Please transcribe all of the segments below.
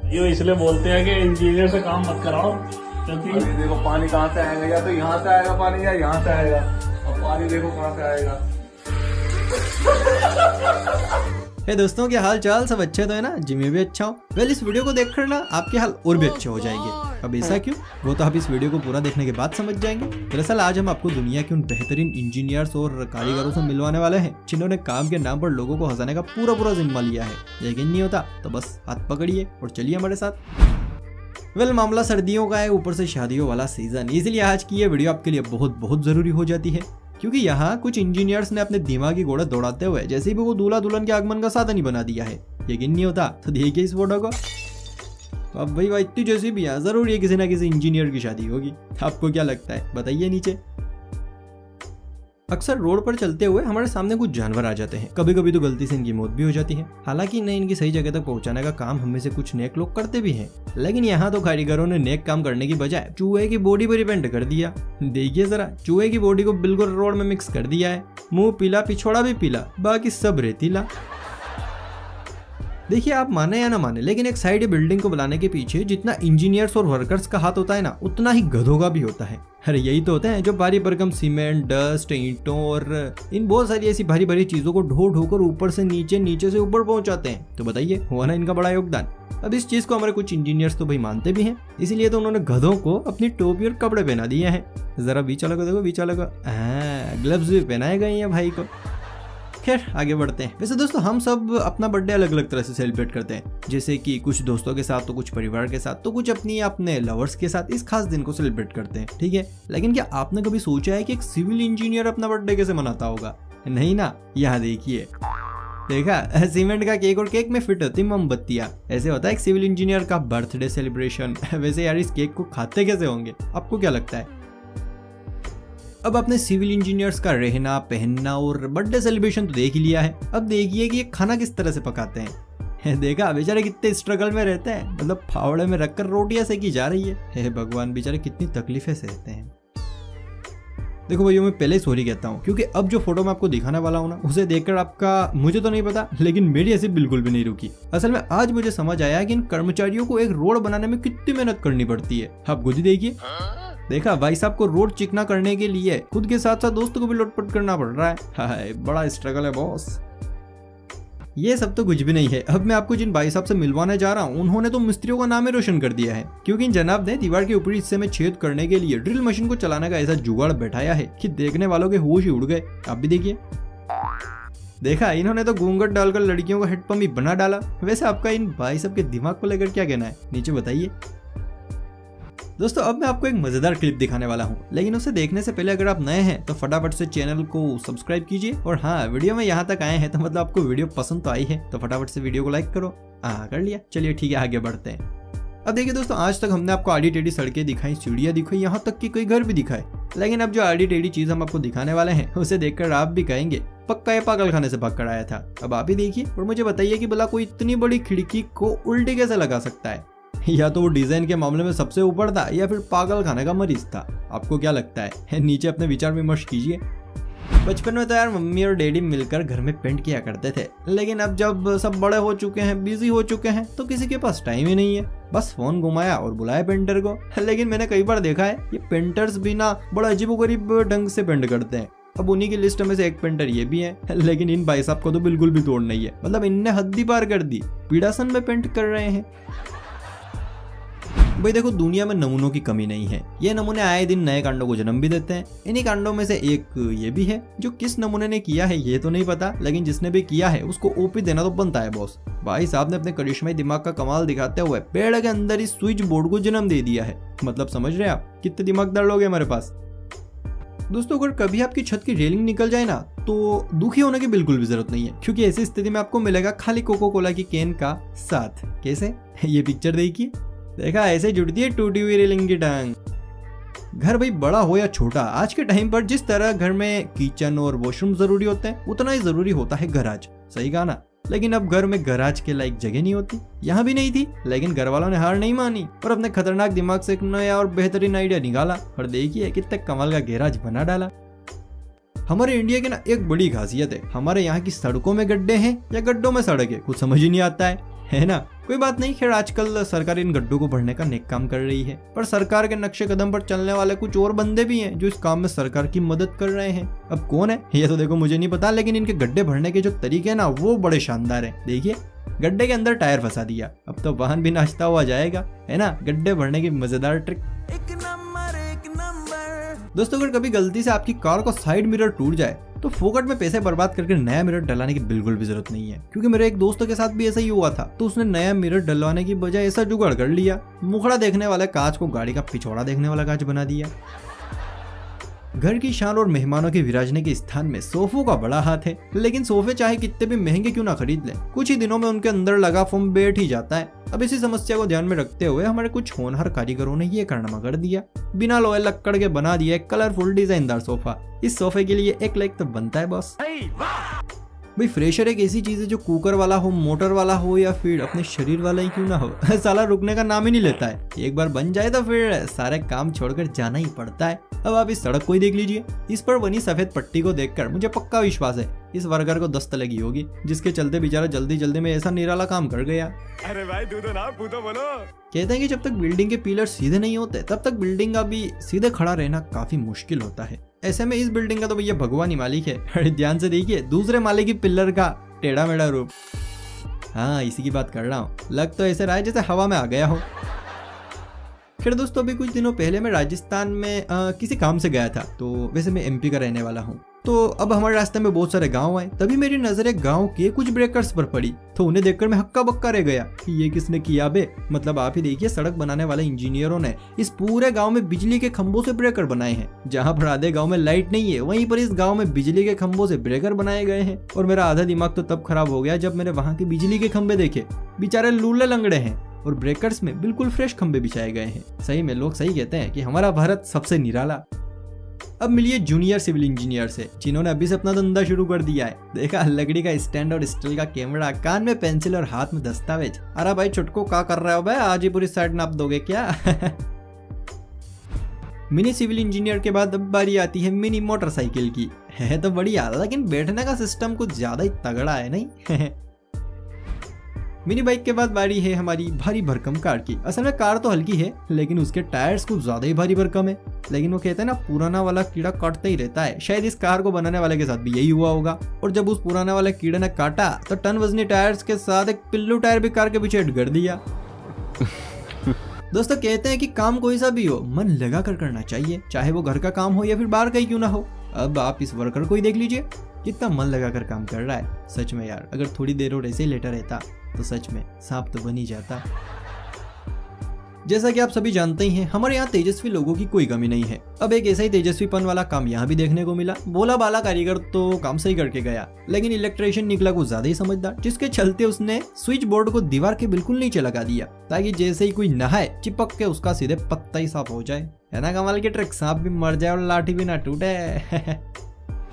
ये इसलिए बोलते हैं कि इंजीनियर से काम मत कराओ, क्योंकि अभी देखो पानी कहाँ से आएगा, या तो यहाँ से आएगा पानी या यहाँ से आएगा। अब पानी देखो कहाँ से आएगा। हे दोस्तों, क्या हाल चाल? सब अच्छे तो है ना? जी मैं भी अच्छा हूँ। वेल, इस वीडियो को देखकर ना आपके हाल और भी अच्छे हो जाएंगे। अब ऐसा क्यों? वो तो आप इस वीडियो को पूरा देखने के बाद समझ जाएंगे। दरअसल आज हम आपको दुनिया के उन बेहतरीन इंजीनियर्स और कारीगरों से मिलवाने वाले हैं जिन्होंने काम के नाम पर लोगों को हंसाने का पूरा जिम्मा लिया है। यकीन नहीं होता तो बस हाथ पकड़िए और चलिए हमारे साथ। वेल, मामला सर्दियों का है, ऊपर से शादियों वाला सीजन, इसलिए आज की ये वीडियो आपके लिए बहुत जरूरी हो जाती है, क्योंकि यहाँ कुछ इंजीनियर्स ने अपने दिमागी घोड़े दौड़ाते हुए जैसे भी वो दूल्हा दुल्हन के आगमन का साधन ही बना दिया है। यकीन नहीं होता तो देखिए इस फोटो को। अब भाई इतनी जैसी भी है, जरूर ये किसी ना किसी इंजीनियर की शादी होगी। आपको क्या लगता है बताइए नीचे। अक्सर रोड पर चलते हुए हमारे सामने कुछ जानवर आ जाते हैं, कभी कभी तो गलती से इनकी मौत भी हो जाती है। हालांकि इन्हें इनकी सही जगह तक पहुंचाने का काम हम में से कुछ नेक लोग करते भी हैं, लेकिन यहाँ तो कारीगरों ने नेक काम करने की बजाय चूहे की बॉडी पर रिपेंट कर दिया। देखिए जरा, चूहे की बॉडी को बिल्कुल रोड में मिक्स कर दिया है। मुंह पीला, पिछोड़ा भी पीला, बाकी सब रेतीला। देखिए, आप माने या ना माने, लेकिन एक साइड बिल्डिंग को बनाने के पीछे जितना इंजीनियर्स और वर्कर्स का हाथ होता है ना, उतना ही गधों का भी होता है। अरे यही तो होते हैं जो भारी भरकम सीमेंट, डस्ट, ईंटों और इन बहुत सारी ऐसी भारी भारी चीजों को ढो ढोकर ऊपर से नीचे, नीचे से ऊपर पहुंचाते हैं। तो बताइए, हुआ ना इनका बड़ा योगदान। अब इस चीज को हमारे कुछ इंजीनियर्स तो भाई मानते भी हैं, इसीलिए तो उन्होंने गधों को अपनी टोपी और कपड़े पहना दिए हैं। जरा बीचा लगा देखो, बीचा लगा, ग्लव्स भी पहनाए गए हैं भाई को। खैर आगे बढ़ते हैं। वैसे दोस्तों, हम सब अपना बर्थडे अलग अलग तरह से सेलिब्रेट करते हैं, जैसे कि कुछ दोस्तों के साथ, तो कुछ परिवार के साथ, तो कुछ अपने लवर्स के साथ इस खास दिन को सेलिब्रेट करते हैं, ठीक है। लेकिन क्या आपने कभी सोचा है कि एक सिविल इंजीनियर अपना बर्थडे कैसे मनाता होगा? नहीं ना, यहाँ देखिए, देखा, सीमेंट का केक और केक में फिट होती मोमबत्तियां। ऐसे होता है एक सिविल इंजीनियर का बर्थडे सेलिब्रेशन। वैसे यार, इस केक को खाते कैसे होंगे? आपको क्या लगता है? अब आपने सिविल इंजीनियर्स का रहना, पहनना और बर्थडे सेलिब्रेशन तो देख ही लिया है। अब देखिए कि ये खाना किस तरह से पकाते हैं। देखा, बेचारे कितने स्ट्रगल में रहते हैं, मतलब फावड़े में रखकर रोटियां सेकी जा रही है। हे भगवान, बेचारे कितनी तकलीफें सहते हैं। देखो भैया, मैं पहले ही सॉरी कहता हूँ, क्योंकि अब जो फोटो मैं आपको दिखाने वाला हूँ ना, उसे देखकर आपका, मुझे तो नहीं पता, लेकिन मेरी ऐसी बिल्कुल भी नहीं रुकी। असल में आज मुझे समझ आया कि इन कर्मचारियों को एक रोड बनाने में कितनी मेहनत करनी पड़ती है। आप खुद ही देखिए। देखा, भाई साहब को रोड चिकना करने के लिए खुद के साथ साथ दोस्तों को भी लोटपट करना पड़ रहा है। हाय, बड़ा स्ट्रगल है बॉस। ये सब तो कुछ भी नहीं है। अब मैं आपको जिन भाई साहब से मिलवाने जा रहा हूँ, उन्होंने तो मिस्त्रियों का नाम ही रोशन कर दिया है, क्योंकि इन जनाब ने दीवार के ऊपरी हिस्से में छेद करने के लिए ड्रिल मशीन को चलाने का ऐसा जुगाड़ बैठाया है कि देखने वालों के होश ही उड़ गए। आप भी देखिए। देखा, इन्होंने तो घूंघट डालकर लड़कियों का हेडपम्प ही बना डाला। वैसे आपका इन भाई साहब के दिमाग को लेकर क्या कहना है, नीचे बताइए। दोस्तों, अब मैं आपको एक मजेदार क्लिप दिखाने वाला हूँ, लेकिन उसे देखने से पहले अगर आप नए हैं तो फटाफट से चैनल को सब्सक्राइब कीजिए। और हाँ, वीडियो में यहाँ तक आए हैं तो मतलब आपको वीडियो पसंद तो आई है, तो फटाफट से वीडियो को लाइक करो। कर लिया, चलिए ठीक है, आगे बढ़ते हैं। अब देखिए दोस्तों, आज तक हमने आपको आड़ी टेढ़ी सड़कें दिखाई, सीढ़ियाँ दिखाई, यहाँ तक कि कोई घर भी दिखाए, लेकिन अब जो आड़ी टेढ़ी चीज हम आपको दिखाने वाले हैं, उसे देखकर आप भी कहेंगे पक्का ये पागल खाने से भाग कर आया था। अब आप ही देखिए और मुझे बताइए कि भला कोई इतनी बड़ी खिड़की को उल्टी कैसे लगा सकता है? या तो वो डिजाइन के मामले में सबसे ऊपर था, या फिर पागल खाने का मरीज था। आपको क्या लगता है? नीचे अपने विचार विमर्श कीजिए। बचपन में तो यार मम्मी और डैडी मिलकर घर में पेंट किया करते थे, लेकिन अब जब सब बड़े हो चुके हैं, बिजी हो चुके हैं, तो किसी के पास टाइम ही नहीं है। बस फोन घुमाया और बुलाया पेंटर को। लेकिन मैंने कई बार देखा है ये पेंटर्स भी ना बड़ा अजीबोगरीब ढंग से पेंट करते हैं। अब उन्हीं की लिस्ट में से एक पेंटर ये भी है, लेकिन इन भाई साहब को तो बिल्कुल भी तोड़ नहीं है। मतलब इनने हद ही पार कर दी, पीड़ासन में पेंट कर रहे हैं। भाई देखो, दुनिया में नमूनों की कमी नहीं है। ये नमूने आए दिन नए कांडों को जन्म भी देते हैं। इन्हीं कांडों में से एक ये भी है, जो किस नमूने ने किया है ये तो नहीं पता, लेकिन जिसने भी किया है उसको ओपी देना तो बनता है बॉस। भाई साहब ने अपने करिश्माई दिमाग का कमाल दिखाते हुए पेड़ के अंदर इस स्विच बोर्ड को जन्म दे दिया है। मतलब समझ रहे हैं आप कितने दिमागदार लोग हैं हमारे पास। दोस्तों, अगर कभी आपकी छत की रेलिंग निकल जाए ना, तो दुखी होने की बिल्कुल भी जरूरत नहीं है, क्योंकि ऐसी स्थिति में आपको मिलेगा खाली कोको कोला की कैन का साथ। कैसे? ये पिक्चर देखिए। देखा, ऐसे जुड़ती है टूटी हुई रेलिंग की टांग। घर भाई बड़ा हो या छोटा, आज के टाइम पर जिस तरह घर में किचन और वॉशरूम जरूरी होते हैं, उतना ही जरूरी होता है गराज। सही कहा ना? लेकिन अब घर में गराज के लायक जगह नहीं होती। यहाँ भी नहीं थी, लेकिन घर वालों ने हार नहीं मानी और अपने खतरनाक दिमाग से एक नया और बेहतरीन आइडिया निकाला, और देखिए कितने कमाल का गैराज बना डाला। हमारे इंडिया की ना एक बड़ी खासियत है, हमारे यहाँ की सड़कों में गड्ढे हैं या गड्ढों में सड़क है, कुछ समझ ही नहीं आता है ना। कोई बात नहीं, खैर आजकल सरकार इन गड्ढों को भरने का नेक काम कर रही है, पर सरकार के नक्शे कदम पर चलने वाले कुछ और बंदे भी हैं जो इस काम में सरकार की मदद कर रहे हैं। अब कौन है ये तो देखो मुझे नहीं पता, लेकिन इनके गड्ढे भरने के जो तरीके हैं ना वो बड़े शानदार हैं। देखिए गड्ढे के अंदर टायर फंसा दिया, अब तो वाहन भी नाचता हुआ जाएगा, है ना, गड्ढे भरने की मजेदार ट्रिक। एक नंबर। दोस्तों अगर कभी गलती से आपकी कार का साइड मिरर टूट जाए तो फोकट में पैसे बर्बाद करके नया मिरर डलाने की बिल्कुल भी जरूरत नहीं है, क्योंकि मेरे एक दोस्त के साथ भी ऐसा ही हुआ था। तो उसने नया मिरर डलवाने की बजाय ऐसा जुगाड़ कर लिया, मुखड़ा देखने वाले कांच को गाड़ी का पिछौड़ा देखने वाला कांच बना दिया। घर की शान और मेहमानों के विराजने के स्थान में सोफों का बड़ा हाथ है, लेकिन सोफे चाहे कितने भी महंगे क्यों ना खरीद लें, कुछ ही दिनों में उनके अंदर लगा फोम बैठ ही जाता है। अब इसी समस्या को ध्यान में रखते हुए हमारे कुछ होनहार कारीगरों ने ये कारनामा कर दिया, बिना लोहे लक्कड़ के बना दिया एक कलरफुल डिजाइनदार सोफा। इस सोफे के लिए 1 लाख तो बनता है बॉस। भाई फ्रेशर एक ऐसी चीज है जो कुकर वाला हो, मोटर वाला हो या फिर अपने शरीर वाला ही क्यों ना हो, साला रुकने का नाम ही नहीं लेता है। एक बार बन जाए तो फिर सारे काम छोड़कर जाना ही पड़ता है। अब आप इस सड़क को ही देख लीजिए, इस पर बनी सफेद पट्टी को देखकर मुझे पक्का विश्वास है इस वर्कर को दस्त लगी होगी, जिसके चलते बेचारा जल्दी जल्दी में ऐसा निराला काम कर गया। अरे भाई तू तो बोलो। कहते हैं कि जब तक बिल्डिंग के पिलर सीधे नहीं होते तब तक बिल्डिंग का भी सीधे खड़ा रहना काफी मुश्किल होता है। ऐसे में इस बिल्डिंग का तो भैया भगवान ही मालिक है। अरे ध्यान से देखिए दूसरे माले की पिलर का टेढ़ा मेढ़ा रूप। हाँ इसी की बात कर रहा हूँ, लग तो ऐसे रहा है जैसे हवा में आ गया हो। खैर दोस्तों अभी कुछ दिनों पहले मैं राजस्थान में किसी काम से गया था, तो वैसे मैं एमपी का रहने वाला हूँ। तो अब हमारे रास्ते में बहुत सारे गांव आए, तभी मेरी नजर एक गांव के कुछ ब्रेकर्स पर पड़ी, तो उन्हें देखकर मैं हक्का बक्का रह गया कि ये किसने किया बे। मतलब आप ही देखिए सड़क बनाने वाले इंजीनियरों ने इस पूरे गांव में बिजली के खंभों से ब्रेकर बनाए हैं। जहां पर आधे गांव में लाइट नहीं है, वहीं पर इस गांव में बिजली के खंभों से ब्रेकर बनाए गए हैं। और मेरा आधा दिमाग तो तब खराब हो गया जब मैंने वहां के बिजली के खंभे देखे, बेचारे लूले लंगड़े हैं और ब्रेकर्स में बिल्कुल फ्रेश खंभे बिछाए गए हैं। सही में लोग सही कहते हैं कि हमारा भारत सबसे निराला। अब मिलिए जूनियर सिविल इंजीनियर से, जिन्होंने अभी से अपना धंधा शुरू कर दिया है। देखा लकड़ी का स्टैंड और स्टील का कैमरा, कान में पेंसिल और हाथ में दस्तावेज। अरे भाई छुटको क्या कर रहे हो भाई, आज ही पूरी साइड नाप दोगे क्या? मिनी सिविल इंजीनियर के बाद अब बारी आती है मिनी मोटरसाइकिल की। है तो बढ़िया, लेकिन बैठने का सिस्टम कुछ ज्यादा ही तगड़ा है नहीं? मिनी बाइक के बाद बारी है हमारी भारी भरकम कार की। असल में कार तो हल्की है, लेकिन उसके टायर्स कुछ ज्यादा ही भारी भरकम है। लेकिन वो कहते हैं ना पुराना वाला कीड़ा काटता ही रहता है, शायद इस कार को बनाने वाले के साथ भी यही हुआ होगा। और जब उस पुराने वाले कीड़े ने काटा तो टन वजनी टायर्स के साथ एक पिल्लू टायर भी कार के पीछे कर दिया। दोस्तों कहते हैं कि काम कोई सा भी हो मन लगा कर करना चाहिए, चाहे वो घर का काम हो या फिर बाहर का ही क्यों ना हो। अब आप इस वर्कर को ही देख लीजिए, कितना मन लगा कर काम कर रहा है। सच में यार, अगर थोड़ी देर और ऐसे ही लेटा रहता तो सच में सांप तो बन ही जाता। जैसा कि आप सभी जानते ही हैं, हमारे यहाँ तेजस्वी लोगों की कोई कमी नहीं है। अब एक ऐसा ही तेजस्वीपन वाला काम यहाँ भी देखने को मिला। बोला बाला कारीगर तो काम सही करके गया, लेकिन इलेक्ट्रिशियन निकला कुछ ज्यादा ही समझदार, जिसके चलते उसने स्विच बोर्ड को दीवार के बिल्कुल नीचे लगा दिया, ताकि जैसे ही कोई नहाए चिपक के उसका सीधे पत्ता ही साफ हो जाए। है ना कमाल की ट्रिक, सांप भी मर जाए और लाठी भी ना टूटे।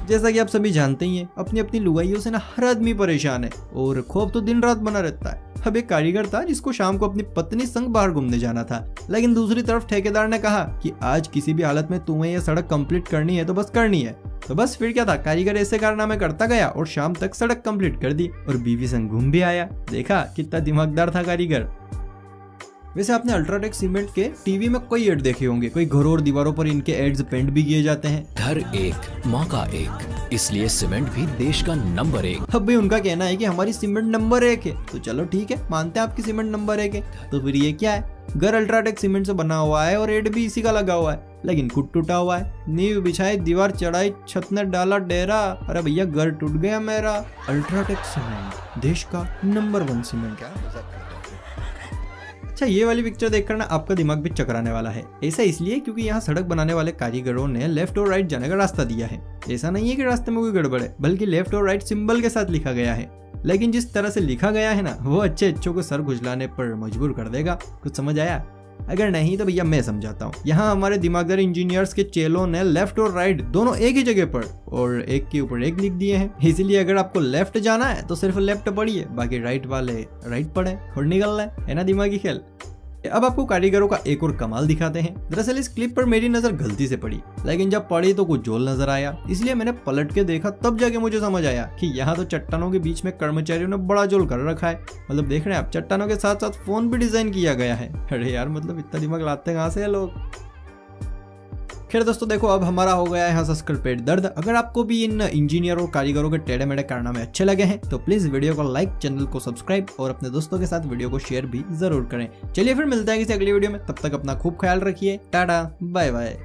जैसा कि आप सभी जानते ही हैं, अपनी अपनी लुगाइयों से ना हर आदमी परेशान है और खौफ तो दिन रात बना रहता है। अब एक कारीगर था जिसको शाम को अपनी पत्नी संग बाहर घूमने जाना था, लेकिन दूसरी तरफ ठेकेदार ने कहा कि आज किसी भी हालत में तुम्हें यह सड़क कंप्लीट करनी है तो बस करनी है। तो बस फिर क्या था, कारीगर ऐसे कारनामे करता गया और शाम तक सड़क कंप्लीट कर दी और बीवी संग घूम भी आया। देखा कितना दिमागदार था कारीगर। वैसे आपने अल्ट्राटेक सीमेंट के टीवी में कई एड देखे होंगे, कोई घरों और दीवारों पर इनके एड्स पेंट भी किए जाते हैं। घर एक मौका एक, इसलिए सीमेंट भी देश का नंबर 1। अब भाई उनका कहना है कि हमारी सीमेंट नंबर 1 है, तो चलो ठीक है मानते हैं आपकी सीमेंट नंबर 1 है। तो फिर ये क्या है, घर अल्ट्राटेक सीमेंट से बना हुआ है और एड भी इसी का लगा हुआ है, लेकिन खुद टूटा हुआ है। नींव बिछाई, दीवार चढ़ाई, छत ने डाला डेरा, अरे भैया घर टूट गया मेरा। अल्ट्राटेक सीमेंट देश का नंबर 1 सीमेंट। अच्छा ये वाली पिक्चर देखकर ना आपका दिमाग भी चकराने वाला है। ऐसा इसलिए क्योंकि यहाँ सड़क बनाने वाले कारीगरों ने लेफ्ट और राइट जाने का रास्ता दिया है। ऐसा नहीं है कि रास्ते में कोई गड़बड़ है, बल्कि लेफ्ट और राइट सिंबल के साथ लिखा गया है। लेकिन जिस तरह से लिखा गया है ना, वो अच्छे अच्छों को सर खुजलाने पर मजबूर कर देगा। कुछ समझ आया? अगर नहीं तो भैया मैं समझाता हूँ। यहाँ हमारे दिमागदार इंजीनियर्स के चेलों ने लेफ्ट और राइट दोनों एक ही जगह पर और एक के ऊपर एक लिख दिए हैं। इसीलिए अगर आपको लेफ्ट जाना है तो सिर्फ लेफ्ट पढ़िए, बाकी राइट वाले राइट पढ़े और निकलना है ना दिमागी खेल। अब आपको कारीगरों का एक और कमाल दिखाते हैं। दरअसल इस क्लिप पर मेरी नजर गलती से पड़ी, लेकिन जब पड़ी तो कुछ जोल नजर आया, इसलिए मैंने पलट के देखा, तब जाके मुझे समझ आया कि यहाँ तो चट्टानों के बीच में कर्मचारियों ने बड़ा जोल कर रखा है। मतलब देख रहे हैं आप, चट्टानों के साथ साथ फोन भी डिजाइन किया गया है। अरे यार, मतलब इतना दिमाग लाते कहाँ से है लोग। खैर दोस्तों देखो, अब हमारा हो गया है हंस कर पेट दर्द। अगर आपको भी इन इंजीनियर और कारीगरों के टेढ़े मेढ़े कारनामे अच्छे लगे हैं तो प्लीज वीडियो को लाइक, चैनल को सब्सक्राइब और अपने दोस्तों के साथ वीडियो को शेयर भी जरूर करें। चलिए फिर मिलते हैं किसी अगली वीडियो में, तब तक अपना खूब ख्याल रखिए। Tata bye bye.